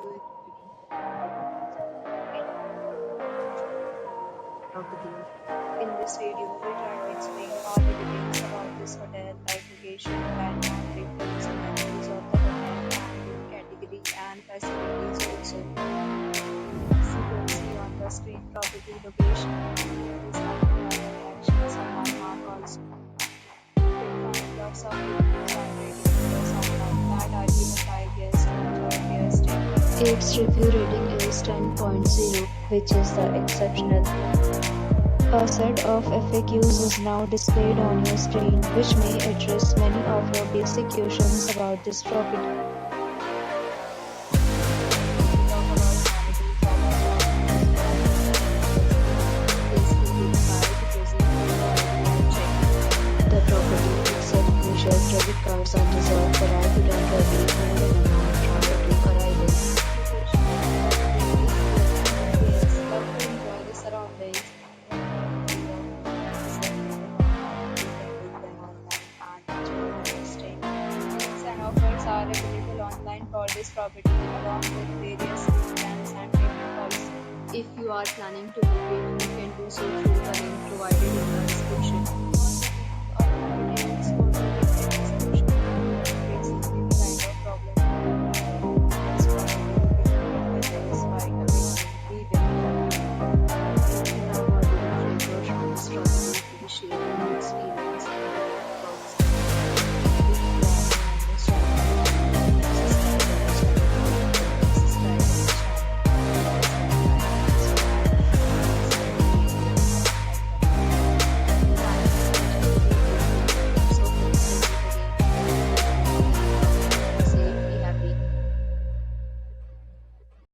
do it. In this video, we try to explain all the details about this hotel, like location, landmark, reviews, amenities of the hotel, and category and facilities also. As you can see on the screen, property location, here is the actions and landmark also. You can find lots of reviews and ratings online that are given by guests to enjoy their stay. Its review rating is 10.0, which is the exceptional. A set of FAQs is now displayed on your screen, which may address many of your basic questions about this property. The property accepts major credit cards and reserved for right to temporarily hold an amount prior to arrival. Enjoy the surroundings. Offers are available online for this property along with various plans and payment policies. If you are planning to book it, you can do so through the link provided in the description.